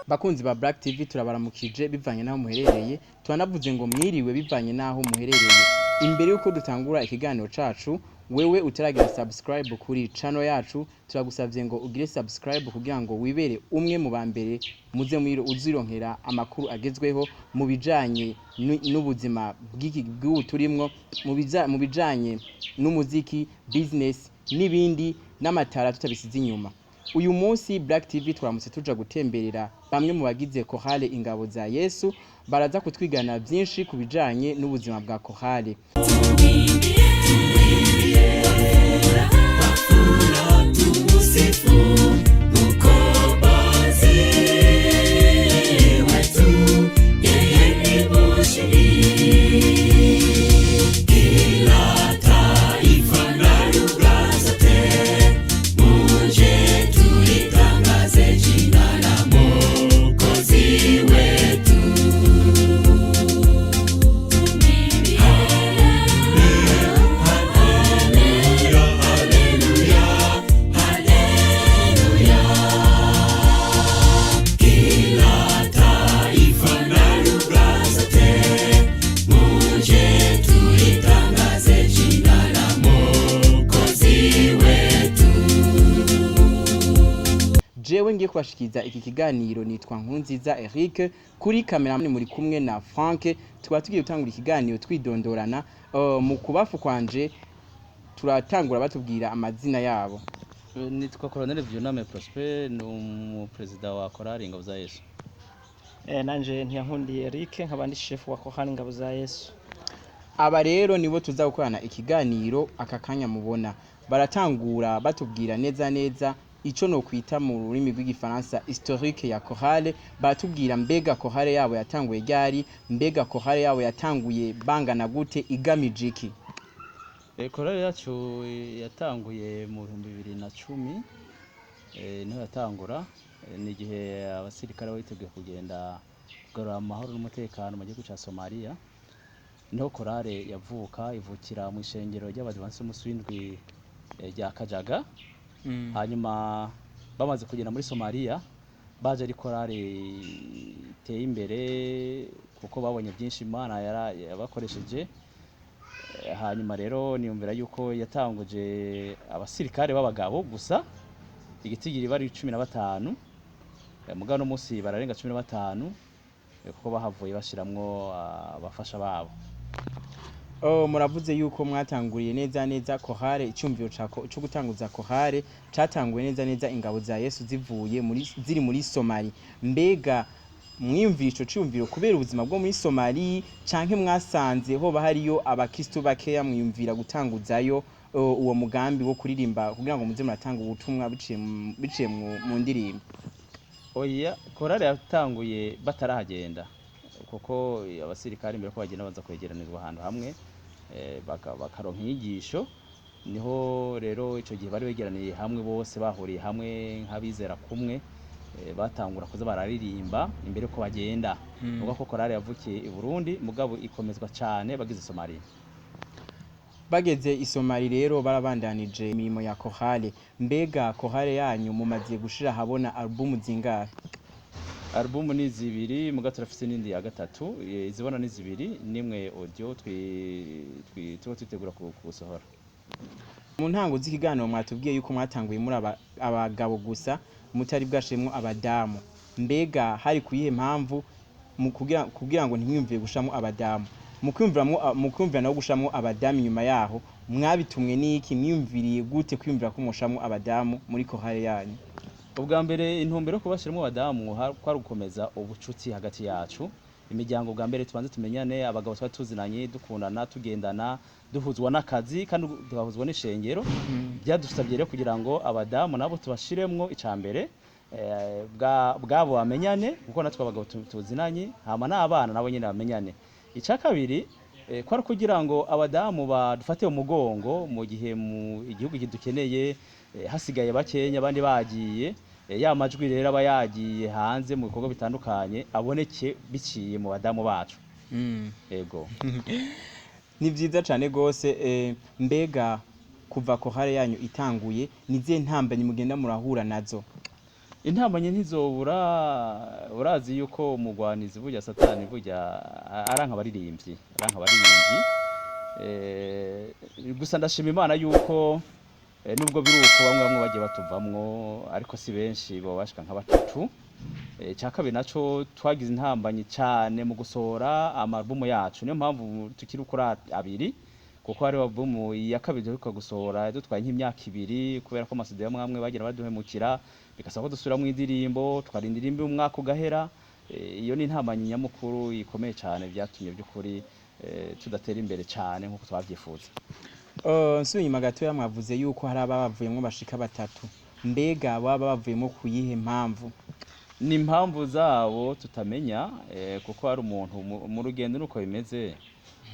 Bakunzi ba Black TV turabaramukije bivanye naho muherereye twanavuze ngo mwiriwe bivanye naho muherereye imbere yuko dutangura ikiganiro cacu wewe utaragira subscribe kuri channel yacu turagusavye ngo ugire subscribe kugira ngo wibere umwe mu bambere muze uzironkera amakuru agezweho mu bijanye n'ubuzima bw'iki bw'ubu turimwo mu bijanye n'umuziki business n'ibindi n'amatara tutabisize inyuma. Uyu munsi Black TV twaramutse tuja gutemberera bamwe mu bagize Chorale Ingabo za Yesu baraza kutwigana byinshi kubijanye n'ubuzima bwa Chorale. Jewe ngiye kubashikiza iki kiganiro nitwa Nkunziza Eric kuri cameraman muri kumwe na Frank tukaba tugiye gutangura ikiganiro twidondorana mu kubafu kwanje turatangura batubwira amazina yabo. Nitwa Colonel Vyuname Prosper no president wa Chorale Ingabo za Yesu. Nanje Ntiyankundi Eric nkabandi chef wa Chorale Ingabo za Yesu. Aba rero nibo tuza gukorana ikiganiro akakanya mubona baratangura batubwira neza ico no kwita mu rurimi rw'igifaransa historique ya Chorale batubwira mbega Chorale yabo yatanguye ryari mbega Chorale yabo yatanguye bangana gute igamije iki. Chorale yacu yatanguye mu 2010 niho yatangura ni gihe abasirikare biteguye kugenda kugarura amahoro n'umutekano mu gihugu ca Somalia niho Chorale ivukira mu ishengero ry'abadivantiste umuswindwi rya Kajaga. Hanyuma bamaze kugenda muri Somalia baje ari Chorale iteye imbere kuko babonye byinshi Imana yabakoresheje. Hanyuma rero niyumvira yuko yatanguje abasirikare b'abagabo gusa igitigiri bari 15 mugano munsi bararenga 15 kuko bahavuye bashiramwo abafasha babo. Muravuze yuko mwatanguriye neza Chorale icyumviro cyo gutanguza Chorale catanguye neza Ingabo za Yesu ziri muri Somali mbega mwiyumvira ico cyumviro kubera ubuzima bwo muri Somali canke mwasanze ho bahariyo abakristo bakeya mwiyumvira gutanguzayo uwo mugambi wo kuririmba kugira ngo muze muratanga ubutumwa biciye mu ndirimbo. Oya Chorale yatanguye batarahagenda kuko abasirikare mbere ko bagenda baza kwegeranizwa ahantu hamwe bakaronka inyigisho niho rero ico gihe bari begeraniye hamwe bose bahuriye hamwe nk'abizera kumwe batangura kuza bararirimba imbere ko bagenda ubwo ko Chorale yavukiye i Burundi mugabo ikomezwa cyane bagize Somalia. Bageze i Somalia rero barabandanije imirimo ya Chorale mbega Chorale yanyu mumaze gushira habona album zingahe? Album ni zibiri muga turafise n'indi ya gatatu izibona ni zibiri nimwe audio twitegura kusohora. Mu ntango z'ikiganiro mwatubwiye yuko mwatanguye muri abagabo gusa mutari bwashemwe abadamu mbega hari kuyihe mpamvu kugira ngo ntimwiyumviye gushamo abadamu mu kwiyumvira no gushamo abadamu nyuma yaho mwabitumwe n'iki mwiyumviriye gute kwiyumvira ko mushamo abadamu muri Chorale yanyu? Ubwa mbere intumbero kubashiramo abadamu kwari gukomeza ubucuti hagati yacu imiryango bwa mbere tubanze tumenyane abagabo twa tuzinanye dukundana tugendana duhuzwa n'akazi kandi duhuzwa n'ishengero byadusabye rero kugira ngo abadamu nabo tubashiremwo icambere bwabo bamenyane kuko natwe abagabo tuzinanye hama n'abana nabo nyine bamenyane. Icya kabiri kwari kugira ngo abadamu badufate umugongo mu gihe mu igihugu kidukeneye hasigaye bakenya abandi bagiye ya majwi rero aba yagiye hanze mu bikorwa bitandukanye aboneke biciye mu badamu bacu. Ego ni byiza cyane gose mbega kuva kohare yanyu itanguye nize ntambanye mugenda murahura nazo? Intambanye ntizobura, urazi yuko umugwanizi burya satani burya aranka abaririmbyi gusa ndashima Imana yuko nubwo biruko bamwe bagiye batuvamwo ariko si benshi bo bashika nka batatu. Cyakabiri naco twagize intambanye cyane mu gusohora amarubumu yacu, niyo mpamvu tukiri kuri abiri, kuko hari alubumu ya kabiri ariko gusohora dutwaye nk'imyaka 2 kubera ko amasidio amwe bagira baduhemukira bikasaba ko dusubira mu indirimbo twarindirimbe umwaka ugahera. Iyo ni intambanye nyamukuru ikomeye cyane byatumye by'ukuri tudatera imbere cyane nkuko twabyifuza. Nsubiye magatoya mwavuze yuko hari abavuyemo bashika batatu, mbega baba bavuyemo kuyihe mpamvu? Ni impamvu zabo tutamenya, kuko hari umuntu mu rugendo nuko bimeze.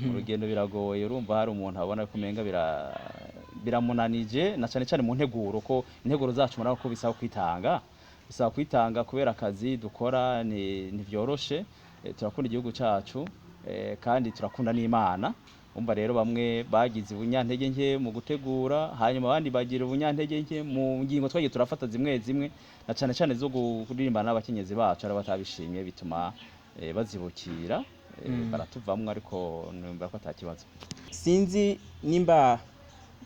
Mu rugendo biragoye, urumva hari umuntu abona ko umenga biramunanije na cyane cyane mu nteguro, ko integuro zacu murako ko bisaba kwitanga kubera akazi dukora ntivyoroshe. Turakunda igihugu cyacu kandi turakunda n'Imana. Umva rero bamwe bagize ubunyantege nke mu gutegura, hanyuma abandi bagira ubunyantege nke mu ngingo twagiye turafata zimwe na cyane cyane zo kuririmba n'abakenyezi bacu ari batabishimye bituma bazibukira. Baratuvamwe ariko numva ko atakibazo. Sinzi nimba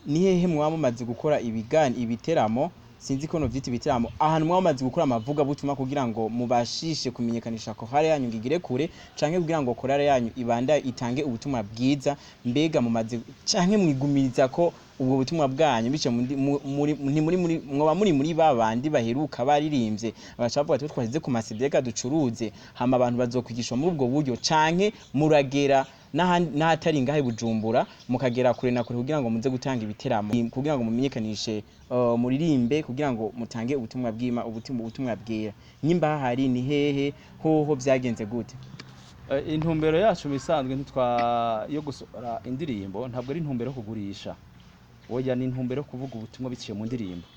ni hehe mwamaze gukora ibiteramo, sinzi ko no vyita ibiteramo, ahantu mwamaze gukora amavuga butuma kugira ngo mubashishe kumenyekanisha ko hari yanyu ngigire kure canke kugira ngo korale yanyu ibanda itange ubutumwa bwiza, mbega mumaze canke mwigumiriza ko ubwo butumwa bwanyu bice muri babandi baheruka baririmbye abacavuga ati twashyize ku masideka ducuruze hama abantu bazokwigishwa muri ubwo buryo, canke muragera n'ahatari ngahe Bujumbura mukagera kure na kure kugira ngo muze gutanga ibiteramo, kugira ngo mumenyekanishe muririmbe, kugira ngo mutange ubutumwa ubutumwa bwera? Nyimba hari ni hehe hoho byagenze gute? Intumbero yacu misanzwe yo gusora indirimbo ntabwo ari intumbero kugurisha, oya ni intumbero kuvuga ubutumwa biciye mu ndirimbo.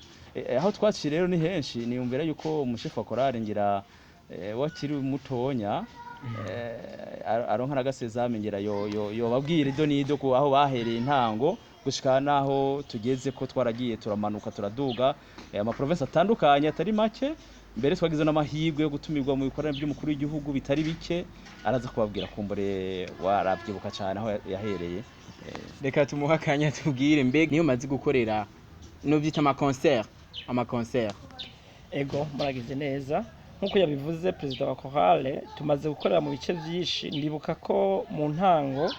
Aho twakiri rero ni henshi, ni umbera yuko umushefu wa korale ngira wakiri mutonya aronka nagasezame ngira yo babwira ido nido ko aho bahereye intango gushika naho tugeze ko twaragiye turamanuka turaduga ama province atandukanye atari make. Mbere twagize n'amahirwe yo gutumirwa mu bikorane by'umukuru w'igihugu bitari bike, araza kubabwira kumbure waravyibuka cyane aho yahereye. Reka tumuha kanya tubwire, mbega niyo mazi gukorera no byita ama concert. Ego muragize neza nkuko yabivuze president wa chorale, tumaze gukorera mu bice byinshi. Ndibuka ko mu ntango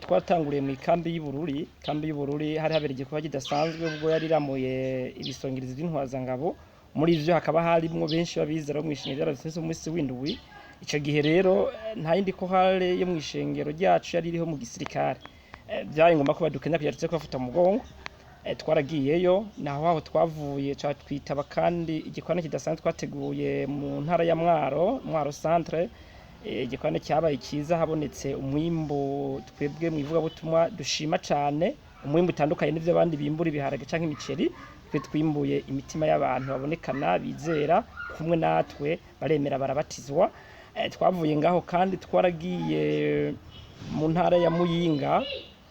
twatanguriye mu ikambi y'Ibururi hari habereye igikorwa kidasanzwe ubwo yari ramuye ibisongerizi by'intwazangabo. Muri ivyo hakaba harimwo benshi babizera mu ishengero ry'Abadiventiste umunsi w'indwi. Ico gihe rero nta yindi chorale yo mu ishengero ryacu yari iriho mu gisirikare, byaye ngomba ko badukenya kugira tutse kubafata mu mugongo. Twaragiyeyo naho twavuye twitaba kandi igikorane kidasanzwe twateguye mu ntara ya Mwaro centre. Igikorane cyabaye cyiza, habonetse umwimbo twebwe mu ivuga butumwa dushima cyane, umwimbo utandukanye n'ivyo abandi bimbura ibiharage canke imiceri. Twe twimbuye imitima y'abantu babonekana bizera kumwe natwe baremera barabatizwa. Twavuye ngaho kandi twaragiye mu ntara ya Muyinga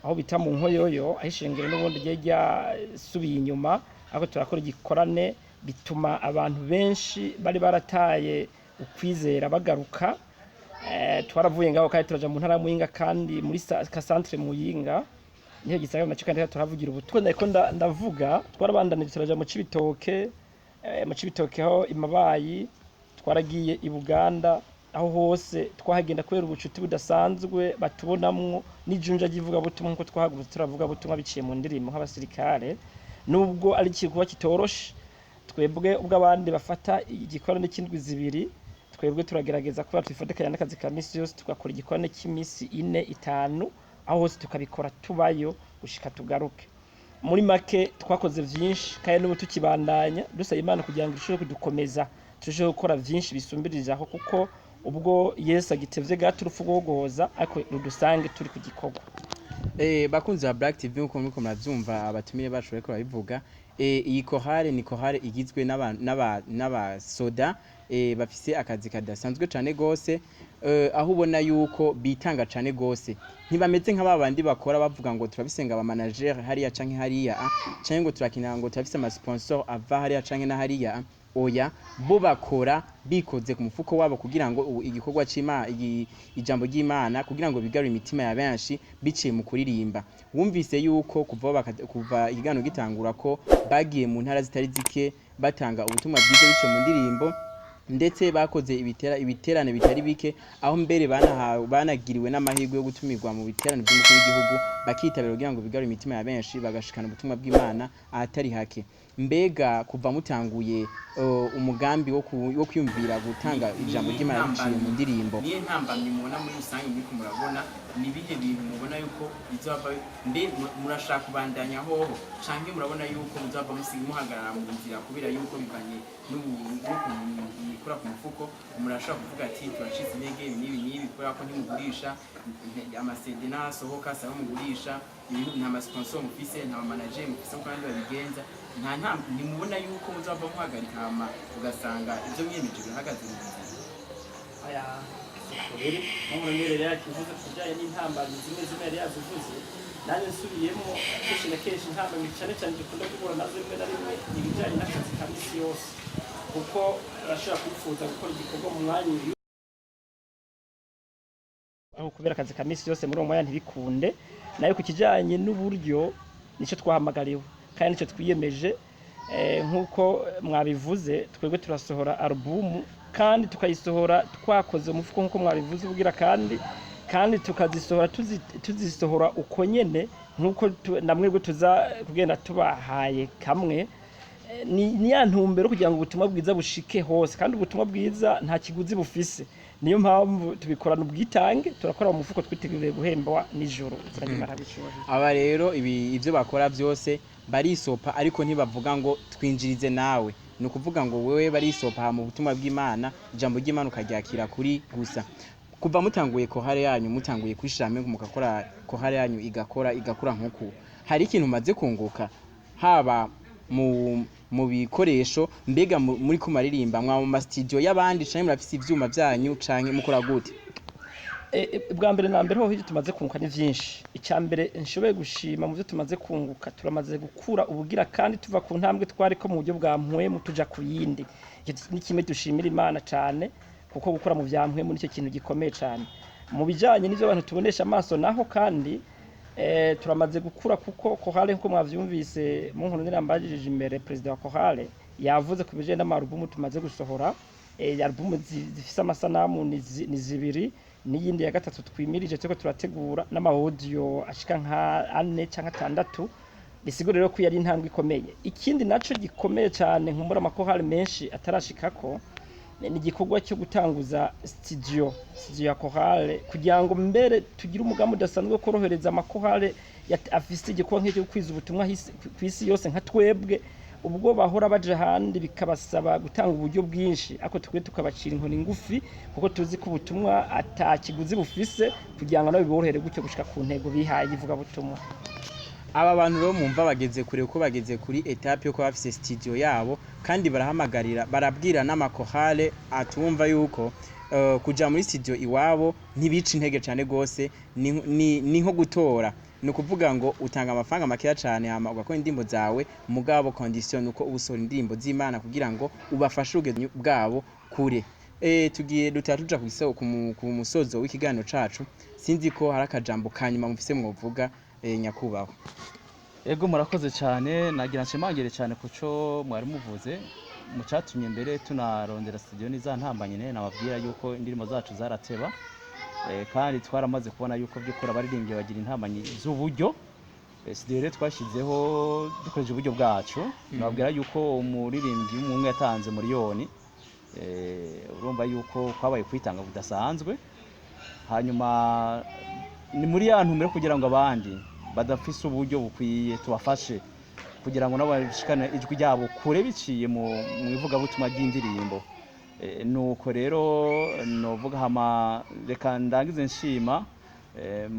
aho bita mu Nkoyoyo, aho ishengero n'ubundi ryasubiye inyuma, aho turakora igikorane bituma abantu benshi bari barataye ukwizera bagaruka. Twaravuye ngaho kandi turaja mu ntara ya Muyinga kandi muri centre Muyinga niho gisanga na cyukandi turavugira ubutumwa. Ndiko ndavuga twarabandanije turaja mu Cibitoke, ho Imabayi, twaragiye i Buganda. Aho hose twahagenda kubera ubucuti budasanzwe batubonamwo n'ijunja givuga butumwa nko twahagurutse turavuga butumwa biciye mu ndirimbo nk'abasirikare. Nubwo ari ikigo kitoroshe, twebwe ubwo abandi bafata igikorane cy'indwi zibiri, twebwe turagerageza kuba twifatikanya n'akazi ka misi yose tugakora igikorane cy'imisi 4-5, aho hose tukabikora tubayo gushika tugaruke. Muri make twakoze vyinshi kandi n'ubu tukibandanya dusaba Imana kugira ngo ishobore kudukomeza turusheho gukora vyinshi bisumbirije aho, kuko ubwo Yesu agitevye gaturufu gogoza ariko rudusange turi ku gikorwa. Bakunzi ba Black TV nkuko muriko muravyumva abatumire bacu bariko babivuga, iyi kohare ni kohare igizwe n'abasoda bafise akazi kadasanzwe cane gose, aho ubona yuko bitanga cane gose, ntibameze nk'ababandi bakora bavuga ngo turabisenga aba manager hariya canke hariya canke ngo turakina ngo turafise ama sponsor ava hariya canke na hariya. Oya, bo bakora bikoze ku mufuko wabo kugira ngo igikorwa c'Imana ijambo ry'Imana kugira ngo bigarure imitima ya benshi biciye mu kuririmba. Wumvise yuko kuva igano gitangura ko bagiye mu ntara zitari zike batanga ubutumwa bwiza biciye mu ndirimbo, ndetse bakoze ibiterane bitari bike, aho mbere banagiriwe n'amahirwe yo gutumirwa mu biterane by'umukuru w'igihugu bakitabira kugira ngo bigarure imitima ya benshi bagashikana ubutumwa bw'Imana ahatari hake. Mbega kuva mutanguye umugambi wo kwiyumvira gutanga ijambo ry'Imana biciye mu ndirimbo, niye ntambamye mubona muri rusange muriko murabona ni bihe bintu mubona yuko bizava murashaka kubandanya hoho canke murabona yuko muzava muhagarara mu nzira kubera yuko bivanye n'ukuntu ikora ku mufuko murashaka kuvuga ati turacitse intege n'ibi kubera ko ntimugurisha amasede n'asohoka saba mugurisha ibintu nta masponsor mufise nta manager mufise uko kandi babigenza ntimubona yuko muzava muhagarika hama ugasanga ivyo mwiyemeje bihagaze mu nzira? Aya rero n'umuremere yakivuze kujanye n'intambamyi zimwe yari yazivuze, nanjye nsubiyemo kenshi na kenshi intambamyi cane dukunda guhura nazo rimwe na rimwe ibijanye n'akazi ka misi yose, kuko arashobora kwifuza gukora igikorwa mu mwanya aho kubera akazi ka misi yose muri uwo mwanya ntibikunde, nayo ku kijanye n'uburyo nico twahamagariwe kandi nico twiyemeje. Nk'uko mwabivuze twebwe turasohora album kandi tukayisohora twakoze umufuko nk'uko mwabivuze ubugira kandi tukazisohora tuzisohora uko nyene nk'uko namwebwe tuza kugenda tubahaye kamwe. Ni ya ntumbero kugira ngo ubutumwa bwiza bushike hose, kandi ubutumwa bwiza nta kiguzi bufise, niyo mpamvu tubikorana ubwitange, turakora mu mufuko twiteguriye guhembwa nijoro. Aba rero ivyo bakora byose barisopa, ariko ntibavuga ngo twinjirize nawe, ni ukuvuga ngo wewe barisopa mu butumwa bw'Imana, ijambo ry'Imana ukaryakira kuri gusa. Kuva mutanguye kohare yanyu, mutanguye kwishame mukakora kohare yanyu igakora nk'uko, hari ikintu maze kunguka haba mu bikoresho, mbega muri kumaririmba mwa mu studio y'abandi canke murafise ivyuma byanyu canke mukora gute? Bwa mbere na mbere ho hirya tumaze kunguka ni vyinshi. Icyambere nshoboye gushima mu byo tumaze kunguka, turamaze gukura ubugira kandi tuva ku ntambwe twariko mu buryo bwa mpwemu tuja ku yindi. Ni kimwe dushimira Imana cyane, kuko gukora mu bya mpwemu nicyo kintu gikomeye cyane. Mu bijanye n'ivyo abantu tubonesha amaso naho kandi turamaze gukura, kuko kohale nko mwavyumvise mu nkuru nirambajije imbere president wa kohale yavuze ku bijanye n'amarubumu tumaze gusohora. Album zifise amasanamu ni zibiri, n'iyindi ya gatatu twimirije tuko turategura n'amaudio ashika nka 4 canke 6. Bisigura rero ko yari intambwe ikomeye. Ikindi naco gikomeye cyane nkumbura amakohale menshi atarashikako ni igikorwa cyo gutanguza studio ya kohale, kugira ngo mbere tugire umugambi udasanzwe wo korohereza amakohale afise igikorwa nk'icyo kwiza ubutumwa kw'isi yose nka twebwe, ubwo bahora baje handi bikabasaba gutanga uburyo bwinshi, ako twe tukabacira inkoni ngufi, kuko tuzi ko ubutumwa atakiguzi bufise, kugira ngo nabo biborohere gutyo gushika ku ntego bihaye ivuga butumwa. Aba bantu rero mumva bageze kure, ko bageze kuri etape yo kuba bafise studio yabo, kandi barahamagarira barabwira n'amakohale atumva yuko kuja muri studio iwabo ntibica intege cyane gose, ni nko gutora. Ni ukuvuga ngo utanga amafaranga makeya cyane hama ugakora indimbo zawe, mugabo condition uko ubusohora indimbo z'Imana kugira ngo ubafashe ubwenge bwabo kure. Tugiye dutatuja ku musozo w'ikiganiro cacu, sinzi ko hari akajambo kanyuma mufise mwovuga nyakubahwa. Ego murakoze cyane, nagira nshimangire cyane kuco mwari muvuze mu catumye mbere tunarondera studio niza ntambanye nababwira yuko indirimbo zacu zarateba, kandi twaramaze kubona yuko byukora baririmbye bagira intambanyi z'uburyo. Studio rero twashizeho dukoresheje uburyo bwacu, nababwira yuko umuririmbyi umwe yatanze miliyoni, urumva yuko kwabaye kwitanga budasanzwe. Hanyuma ni muri ya ntumbero kugira ngo abandi badafise uburyo bukwiye tubafashe, kugira ngo nabo bashikane ijwi ryabo kure biciye mu ivugabutumwa ry'indirimbo. Nuko rero novuga hama reka ndangize nshima